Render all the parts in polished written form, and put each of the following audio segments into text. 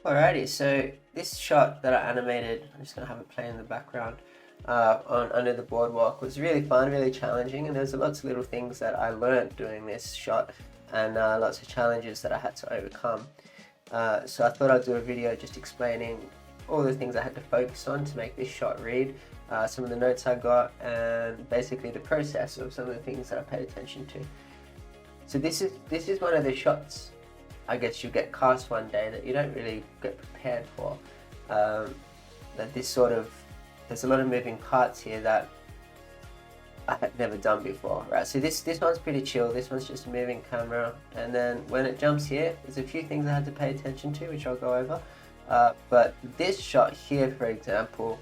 Alrighty, so this shot that I animated, I'm just going to have it play in the background, on Under the Boardwalk was really fun, really challenging, and there's lots of little things that I learned doing this shot, and lots of challenges that I had to overcome. So I thought I'd do a video just explaining all the things I had to focus on to make this shot read, some of the notes I got, and basically the process of some of the things that I paid attention to. So this is one of the shots, I guess, you get cast one day that you don't really get prepared for. That this sort of, there's a lot of moving parts here that I had never done before, right? So this one's pretty chill. This one's just a moving camera, and then when it jumps here, there's a few things I had to pay attention to, which I'll go over. But this shot here, for example,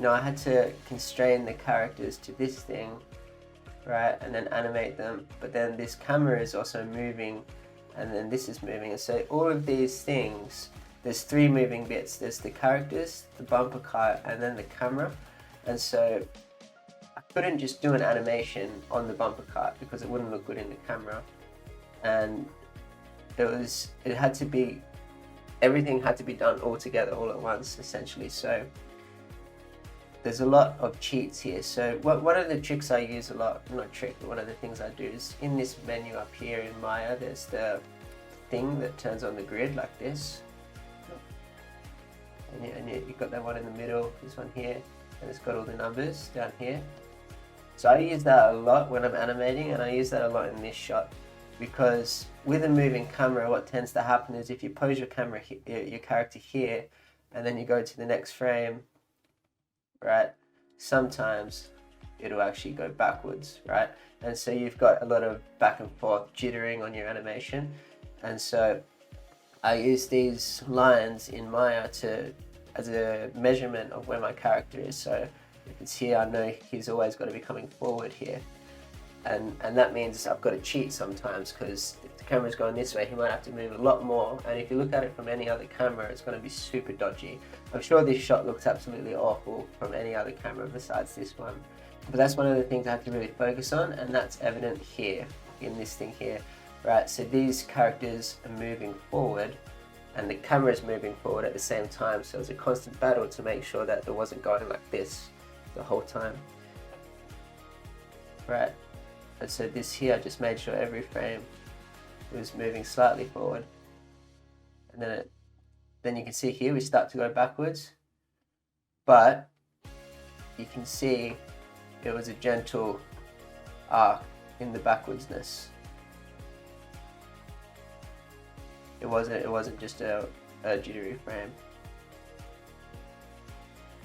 I had to constrain the characters to this thing, right, and then animate them. But then this camera is also moving, and then this is moving, and so all of these things, there's three moving bits. There's the characters, the bumper car, and then the camera. And so I couldn't just do an animation on the bumper car because it wouldn't look good in the camera, and it had to be, everything had to be done all together all at once, essentially. So there's a lot of cheats here. So one of the tricks I use a lot, not trick, but one of the things I do is in this menu up here in Maya, there's the thing that turns on the grid like this. And you've got that one in the middle, this one here, and it's got all the numbers down here. So I use that a lot when I'm animating, and I use that a lot in this shot, because with a moving camera, what tends to happen is if you pose your character here, and then you go to the next frame, right, sometimes it'll actually go backwards, right? And so you've got a lot of back and forth jittering on your animation. And so I use these lines in Maya as a measurement of where my character is. So if it's here, I know he's always got to be coming forward here. And that means I've got to cheat sometimes, because if the camera's going this way, he might have to move a lot more. And if you look at it from any other camera, it's going to be super dodgy. I'm sure this shot looks absolutely awful from any other camera besides this one. But that's one of the things I have to really focus on, and that's evident here, in this thing here. Right, so these characters are moving forward, and the camera is moving forward at the same time. So it's a constant battle to make sure that it wasn't going like this the whole time. Right. And so this here, I just made sure every frame was moving slightly forward. And then you can see here, we start to go backwards. But you can see it was a gentle arc in the backwardsness. It wasn't just a jittery frame.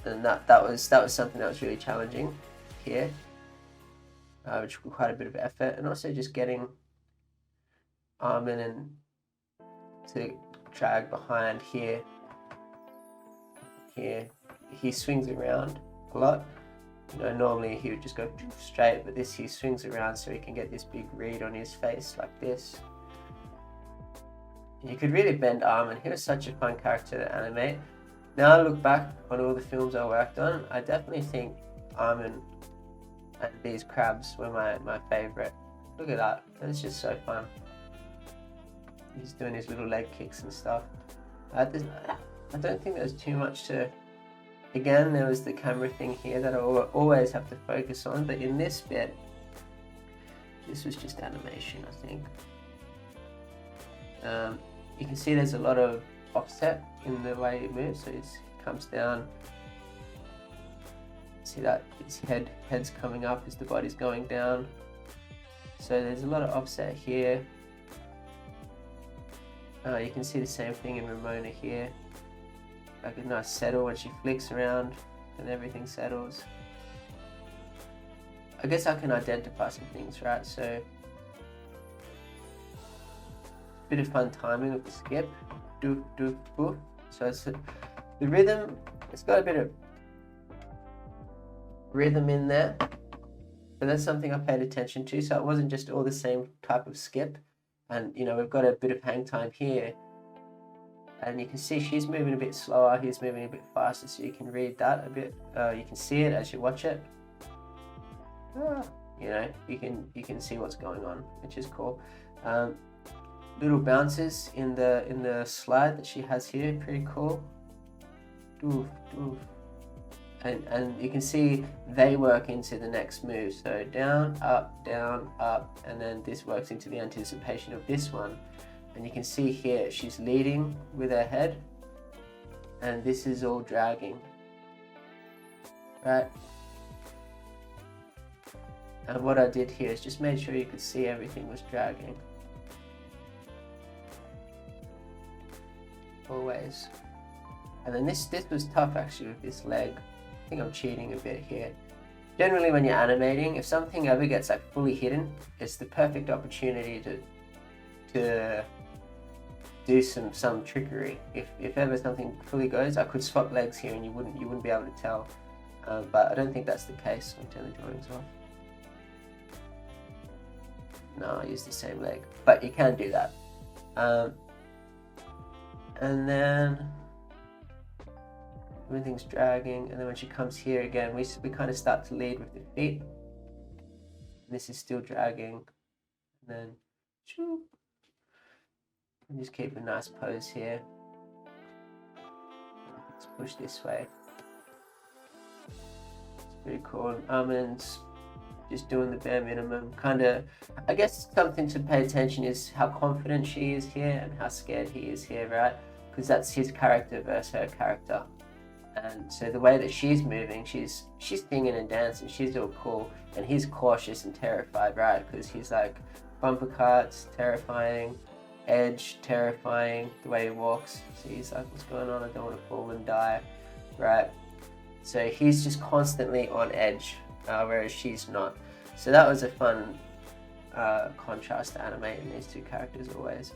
And that was something that was really challenging here. Which took quite a bit of effort, and also just getting Armin and to drag behind here. Here, he swings around a lot. Normally he would just go straight, but he swings around so he can get this big read on his face like this. And you could really bend Armin. He was such a fun character to animate. Now I look back on all the films I worked on, I definitely think Armin and these crabs were my favourite. Look at that, it's just so fun. He's doing his little leg kicks and stuff. I don't think there's too much to... Again, there was the camera thing here that I always have to focus on, but in this bit, this was just animation, I think. You can see there's a lot of offset in the way it moves, so it comes down. See that his head's coming up as the body's going down. So there's a lot of offset here. You can see the same thing in Ramona here. Like a nice settle when she flicks around and everything settles. I guess I can identify some things, right? So a bit of fun timing with the skip. Doof, doof, boof. So the rhythm, it's got a bit of rhythm in there, but that's something I paid attention to. So it wasn't just all the same type of skip. And we've got a bit of hang time here, and you can see she's moving a bit slower, he's moving a bit faster, so you can read that a bit. You can see it as you watch it. You can see what's going on, which is cool. little bounces in the slide that she has here. Pretty cool. Doof, doof. And you can see they work into the next move. So down, up, and then this works into the anticipation of this one. And you can see here, she's leading with her head, and this is all dragging, right? And what I did here is just made sure you could see everything was dragging. Always. And then this was tough actually with this leg. I think I'm cheating a bit here. Generally when you're animating, if something ever gets like fully hidden, it's the perfect opportunity to do some trickery. If ever something fully goes, I could swap legs here and you wouldn't be able to tell. But I don't think that's the case. I'll turn the drawings off. No, I use the same leg, but you can do that. And then everything's dragging, and then when she comes here again, we kind of start to lead with the feet. This is still dragging, and then shoo, and just keep a nice pose here. Let's push this way. It's pretty cool. Almonds, just doing the bare minimum. Kind of, I guess something to pay attention is how confident she is here and how scared he is here, right? Because that's his character versus her character. And so the way that she's moving, she's singing and dancing, she's all cool, and he's cautious and terrified, right? Because he's like, bumper carts, terrifying, edge, terrifying, the way he walks. So he's like, what's going on? I don't want to fall and die, right? So he's just constantly on edge, whereas she's not. So that was a fun contrast to animate in these two characters always.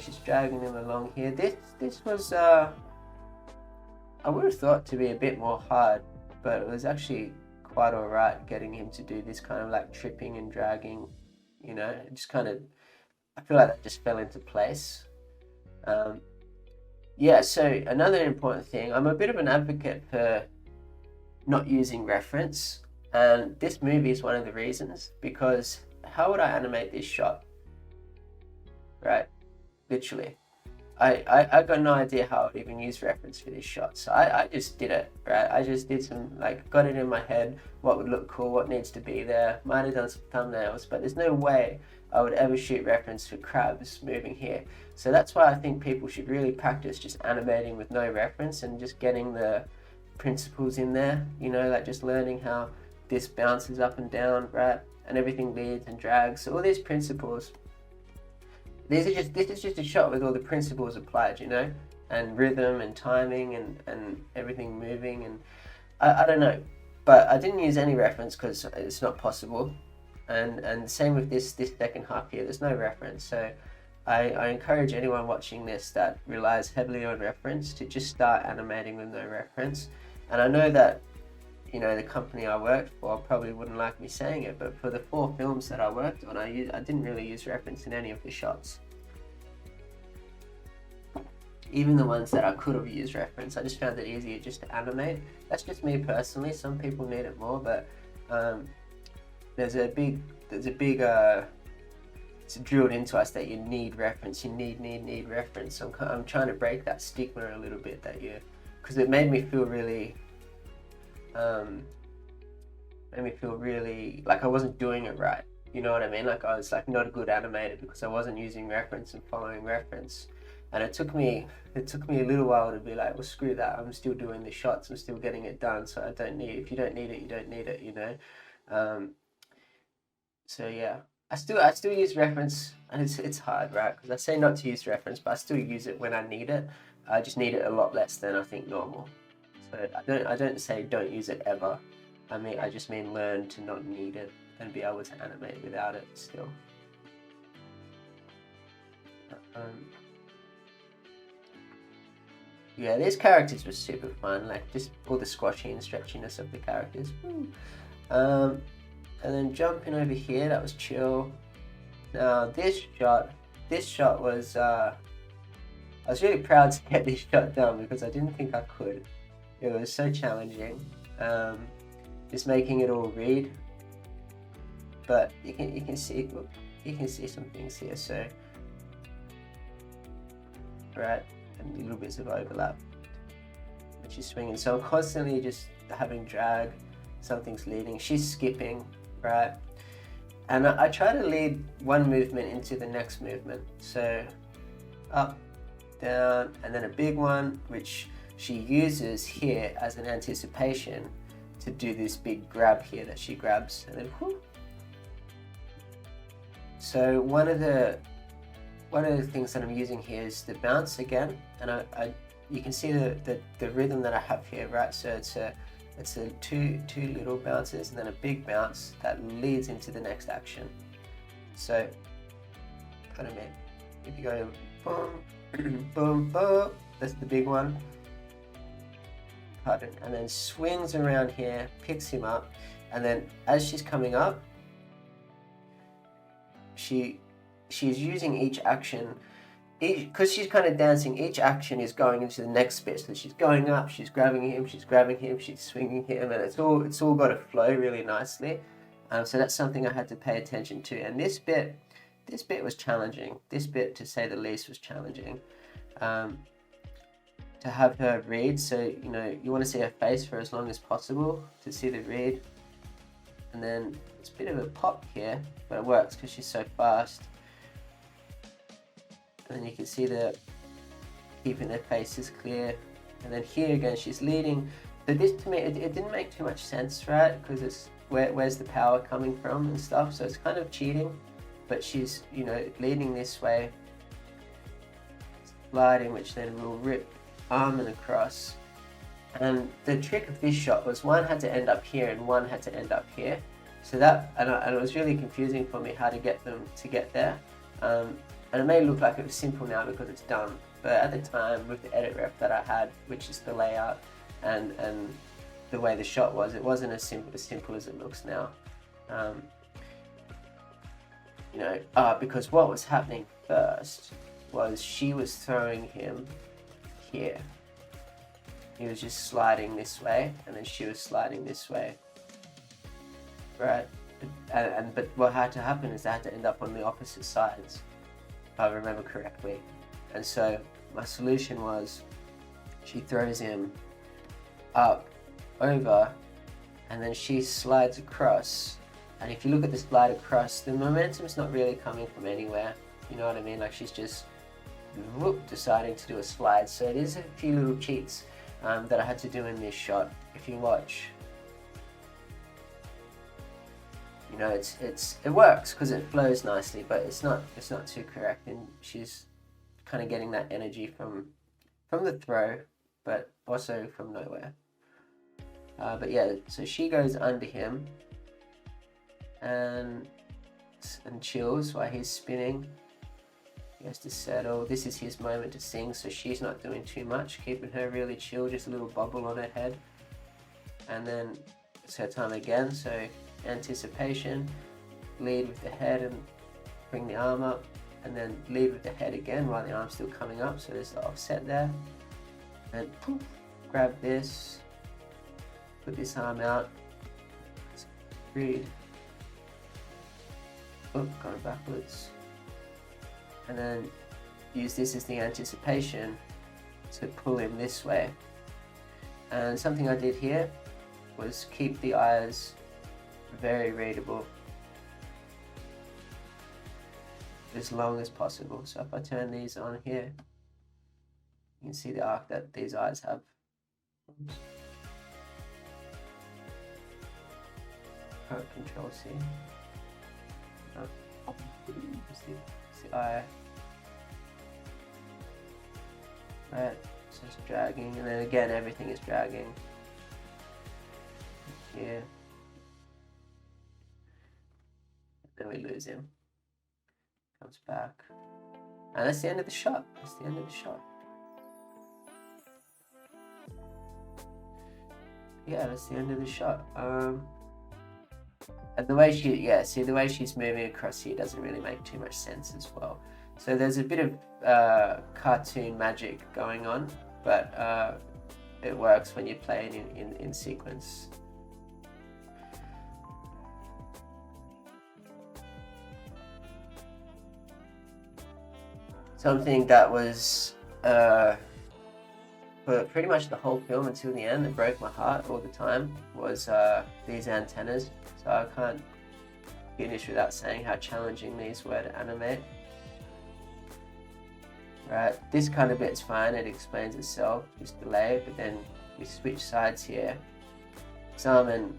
She's dragging them along here. This was, I would have thought to be a bit more hard, but it was actually quite alright getting him to do this kind of like tripping and dragging, you know, it just kind of, I feel like that just fell into place. Yeah, so another important thing, I'm a bit of an advocate for not using reference, and this movie is one of the reasons, because how would I animate this shot, right? Literally. I got no idea how I would even use reference for this shot, so I just did it, right? I just did some, like, got it in my head, what would look cool, what needs to be there, might have done some thumbnails, but there's no way I would ever shoot reference for crabs moving here. So that's why I think people should really practice just animating with no reference and just getting the principles in there, you know, like just learning how this bounces up and down, right? And everything leads and drags, so all these principles. This is just a shot with all the principles applied, you know, and rhythm and timing and everything moving, and I don't know, but I didn't use any reference because it's not possible, and same with this second half here, there's no reference. So I encourage anyone watching this that relies heavily on reference to just start animating with no reference. And I know that, you know, the company I worked for probably wouldn't like me saying it, but for the 4 films that I worked on, I didn't really use reference in any of the shots. Even the ones that I could have used reference, I just found it easier just to animate. That's just me personally. Some people need it more, but it's drilled into us that you need reference. You need reference. So I'm trying to break that stigma a little bit that because it made me feel really like I wasn't doing it right. You know what I mean? Like I was like not a good animator because I wasn't using reference and following reference. And it took me a little while to be like, well, screw that. I'm still doing the shots. I'm still getting it done. So I don't need. If you don't need it, you don't need it. You know. So yeah, I still use reference, and it's hard, right? Because I say not to use reference, but I still use it when I need it. I just need it a lot less than I think normal. So I don't say don't use it ever. I just mean learn to not need it and be able to animate without it still. Yeah, these characters were super fun, like just all the squashy and stretchiness of the characters. And then jumping over here, that was chill. Now this shot was, I was really proud to get this shot done because I didn't think I could. It was so challenging, just making it all read. But you can see, you can see some things here. So, right, and little bits of overlap. And she's swinging. So I'm constantly just having drag. Something's leading. She's skipping, right? And I try to lead one movement into the next movement. So up, down, and then a big one, which she uses here as an anticipation to do this big grab here that she grabs, and then whoop. So one of the things that I'm using here is the bounce again, and you can see the rhythm that I have here, right? So it's a two little bounces and then a big bounce that leads into the next action. So kind of mean if you go boom, boom, boom, that's the big one. Pardon, and then swings around here, picks him up, and then as she's coming up, she's using each action, because she's kind of dancing, each action is going into the next bit. So she's going up, she's grabbing him, she's swinging him, and it's all got to flow really nicely. So that's something I had to pay attention to. And this bit was challenging. This bit, to say the least, was challenging. To have her read, so you want to see her face for as long as possible to see the read. And then it's a bit of a pop here, but it works because she's so fast. And then you can see the keeping their faces clear. And then here again, she's leading. But this, to me, it didn't make too much sense, right? Because it's where's the power coming from and stuff. So it's kind of cheating. But she's, leading this way, sliding, which then will rip arm and across. And the trick of this shot was one had to end up here and one had to end up here. So that, and it was really confusing for me how to get them to get there. And it may look like it was simple now because it's done, but at the time, with the edit rep that I had, which is the layout and the way the shot was, it wasn't as simple as it looks now. Because what was happening first was she was throwing him here. He was just sliding this way, and then she was sliding this way, right? But what had to happen is they had to end up on the opposite sides, if I remember correctly. And so my solution was she throws him up, over, and then she slides across. And if you look at the slide across, the momentum is not really coming from anywhere. You know what I mean? Like she's just deciding to do a slide. So it is a few little cheats that I had to do in this shot. If you watch, it works because it flows nicely, but it's not too correct, and she's kind of getting that energy from the throw, but also from nowhere. But yeah, so she goes under him and chills while he's spinning. He has to settle. This is his moment to sing, so she's not doing too much, keeping her really chill, just a little bubble on her head. And then it's her time again, so anticipation, lead with the head and bring the arm up, and then lead with the head again while the arm's still coming up, so there's the offset there. And poof, grab this, put this arm out, read, going backwards, and then use this as the anticipation to pull him this way. And something I did here was keep the eyes very readable as long as possible. So if I turn these on here, you can see the arc that these eyes have. Oops. Control C. It's the eye. Right, so it's dragging, and then again everything is dragging. Here. Then we lose him. Comes back. And that's the end of the shot. That's the end of the shot. Yeah, that's the end of the shot. And the way the way she's moving across here doesn't really make too much sense as well. So there's a bit of cartoon magic going on, but it works when you're playing in sequence. something that was for pretty much the whole film until the end, that broke my heart all the time, was these antennas. So I can't finish without saying how challenging these were to animate. Right, this kind of bit's fine, it explains itself, just delay, but then we switch sides here. Simon,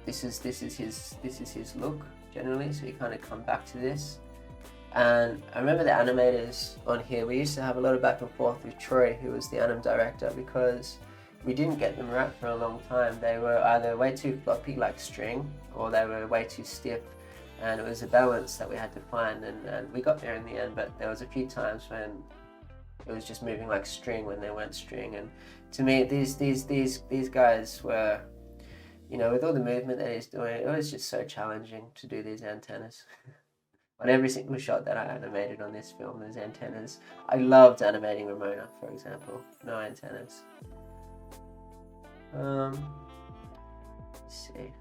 this is his look generally, so you kind of come back to this. And I remember the animators on here, we used to have a lot of back and forth with Troy, who was the anim director, because we didn't get them right for a long time. They were either way too floppy like string, or they were way too stiff, and it was a balance that we had to find, and we got there in the end, but there was a few times when it was just moving like string when they weren't string. And to me, these guys were, you know, with all the movement that he's doing, it was just so challenging to do these antennas. On every single shot that I animated on this film, there's antennas. I loved animating Ramona, for example. No antennas. Let's see.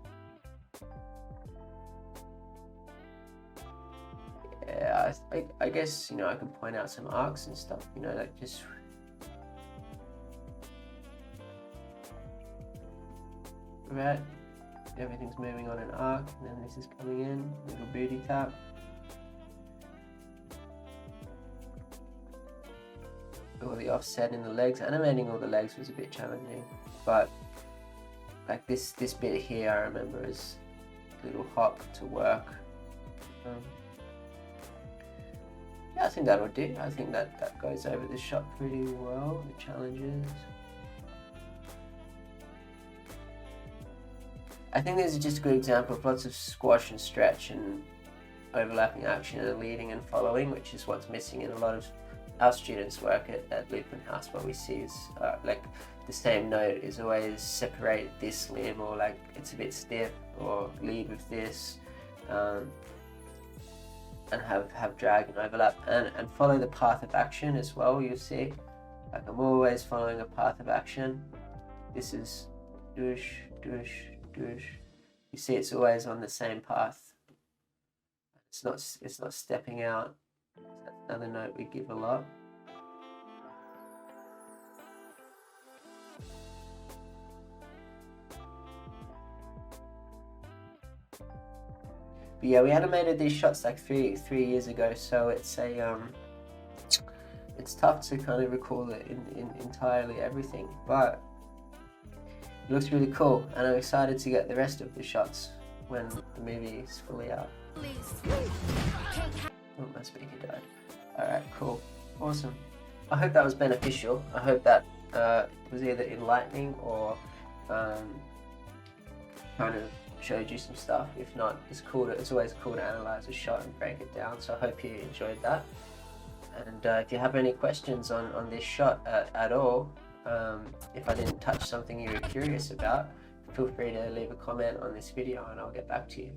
Yeah, I guess, you know, I can point out some arcs and stuff, you know, like just... Right, everything's moving on an arc, and then this is coming in, little booty tap. All the offset in the legs. Animating all the legs was a bit challenging, but like this bit here, I remember is a little hop to work. Yeah, I think that'll do. I think that goes over the shot pretty well. The challenges. I think this is just a good example of lots of squash and stretch and overlapping action and leading and following, which is what's missing in a lot of our students' work at Lupin House. What we see is like the same note is always separate this limb, or like it's a bit stiff, or lead with this, and have drag and overlap, and follow the path of action as well. You'll see, like I'm always following a path of action. This is douche, douche, douche. You see, it's always on the same path. It's not stepping out. That's another note we give a lot. But yeah, we animated these shots like three years ago, so it's tough to kind of recall it in entirely everything, but it looks really cool, and I'm excited to get the rest of the shots when the movie is fully out. Oh, my speaker died. Alright, cool. Awesome. I hope that was beneficial. I hope that was either enlightening or kind of showed you some stuff. If not, it's always cool to analyze a shot and break it down, so I hope you enjoyed that. And if you have any questions on this shot at all, if I didn't touch something you were curious about, feel free to leave a comment on this video and I'll get back to you.